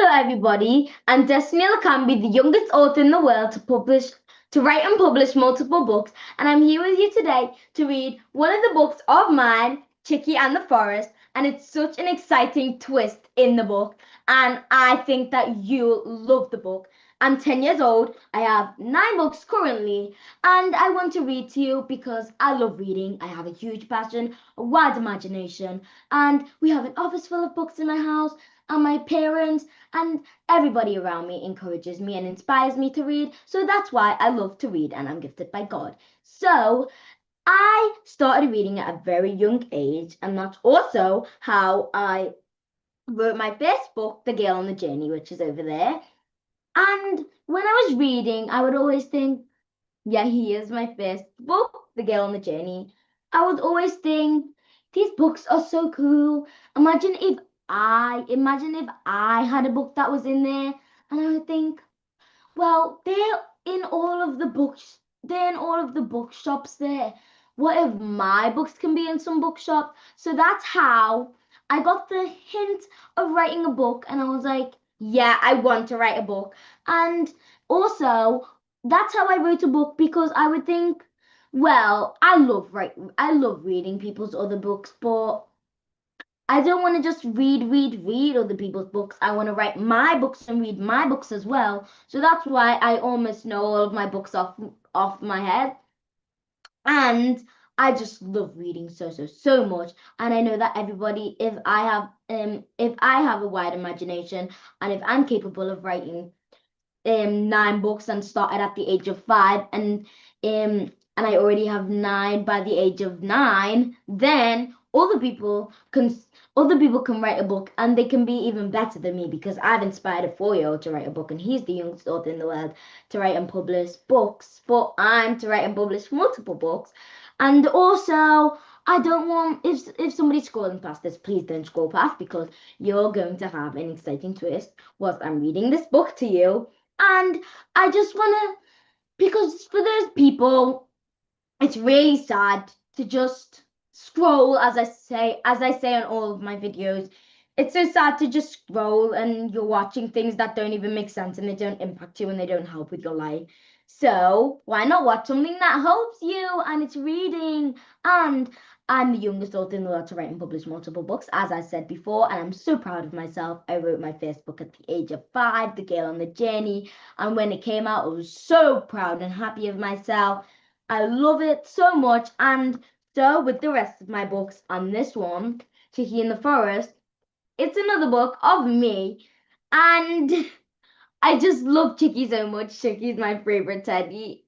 everybody. I'm Destiny Likambi, the youngest author in the world to write and publish multiple books, and I'm here with you today to read one of the books of mine, Chicky and the Forest, and it's such an exciting twist in the book, and I think that you'll love the book. I'm 10 years old, I have 9 books currently, and I want to read to you because I love reading. I have a huge passion, a wide imagination, and we have an office full of books in my house, and my parents and everybody around me encourages me and inspires me to read. So that's why I love to read and I'm gifted by God. So I started reading at a very young age, and that's also how I wrote my first book, The Girl on the Journey, which is over there. And when I was reading, I would always think, yeah, here's my first book, The Girl on the Journey. I would always think, these books are so cool. Imagine if I had a book that was in there, and I would think, well, they're in all of the bookshops there. What if my books can be in some bookshop? So that's how I got the hint of writing a book, and I was like, yeah, I want to write a book. And also, that's how I wrote a book because I would think, well, I love reading people's other books, but I don't want to just read other people's books. I want to write my books and read my books as well. So that's why I almost know all of my books off my head. And I just love reading so much. And I know that everybody, if I have a wide imagination and if I'm capable of writing 9 books and started at the age of 5 and I already have 9 by the age of 9, then other people can write a book and they can be even better than me because I've inspired a 4-year-old to write a book and he's the youngest author in the world to write and publish books, but I'm to write and publish multiple books. And also, I don't want if somebody's scrolling past this, please don't scroll past because you're going to have an exciting twist whilst I'm reading this book to you. And I just want to, because for those people, it's really sad to just scroll, as I say on all of my videos. It's so sad to just scroll and you're watching things that don't even make sense and they don't impact you and they don't help with your life. So why not watch something that helps you and it's reading? And I'm the youngest author in the world to write and publish multiple books, as I said before, and I'm so proud of myself. I wrote my first book at the age of 5, The Girl on the Journey, and when it came out, I was so proud and happy of myself. I love it so much, and so with the rest of my books on this one, Chicky in the Forest, it's another book of me, and I just love Chicky so much. Chicky's my favorite teddy.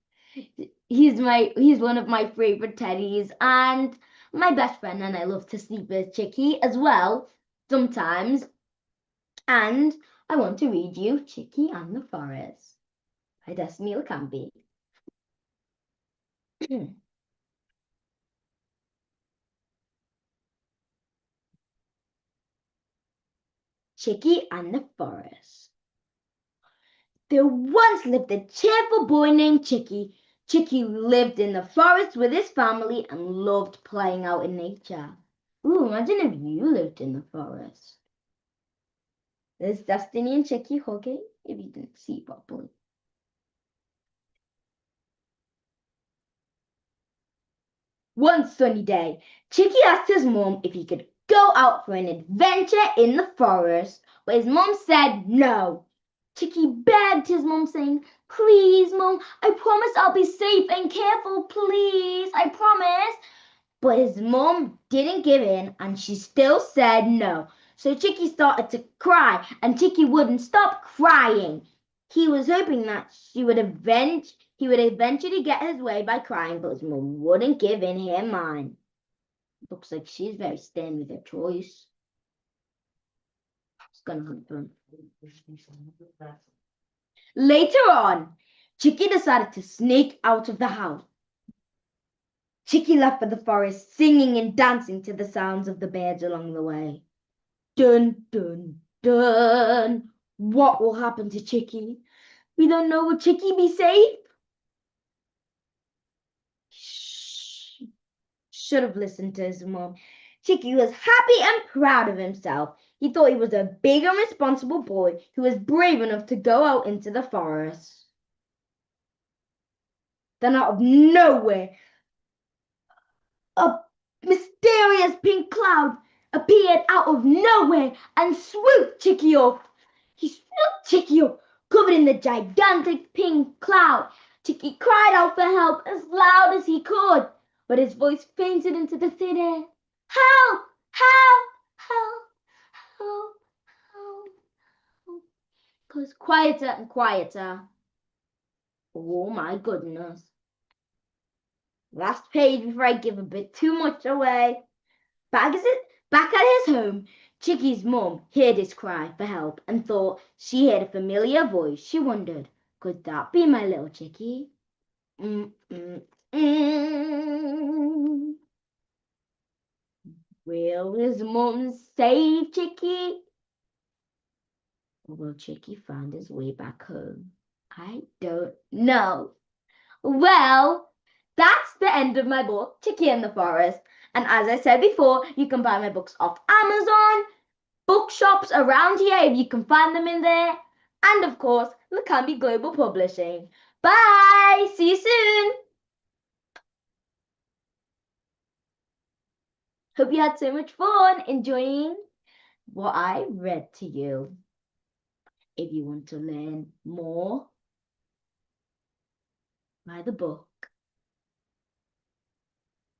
He's one of my favorite teddies and my best friend, and I love to sleep with Chicky as well sometimes. And I want to read you Chicky and the Forest by Destiny Likambi. Chicky and the Forest. There once lived a cheerful boy named Chicky. Chicky lived in the forest with his family and loved playing out in nature. Ooh, imagine if you lived in the forest. There's Destiny and Chicky hugging, if you didn't see properly. One sunny day, Chicky asked his mom if he could go out for an adventure in the forest, but his mom said no. Chicky begged his mom, saying, "Please, Mom, I promise I'll be safe and careful, please, I promise." But his mom didn't give in and she still said no. So Chicky started to cry and Chicky wouldn't stop crying. He was hoping that he would eventually get his way by crying, but his mom wouldn't give in her mind. Looks like she's very stern with her choice. It's gonna hunt him. Later on, Chicky decided to sneak out of the house. Chicky left for the forest, singing and dancing to the sounds of the birds along the way. Dun, dun, dun. What will happen to Chicky? We don't know. Will Chicky be safe? Shh. Should have listened to his mom. Chicky was happy and proud of himself. He thought he was a big and responsible boy who was brave enough to go out into the forest. Then out of nowhere, a mysterious pink cloud appeared out of nowhere and swooped Chicky up. He swooped Chicky up, covered in the gigantic pink cloud. Chicky cried out for help as loud as he could, but his voice fainted into the thin air. Help! Help! Help! Help! Help! Help! Goes quieter and quieter. Oh my goodness. Last page before I give a bit too much away. Back at his home, Chicky's mum heard his cry for help and thought she heard a familiar voice. She wondered, could that be my little Chicky? Mm, mm, mm. Will his mum save Chicky? Or will Chicky find his way back home? I don't know. Well, that's the end of my book, Chicky in the Forest. And as I said before, you can buy my books off Amazon, bookshops around here if you can find them in there, and of course, Likambi Global Publishing. Bye! See you soon! Hope you had so much fun enjoying what I read to you. If you want to learn more, buy the book.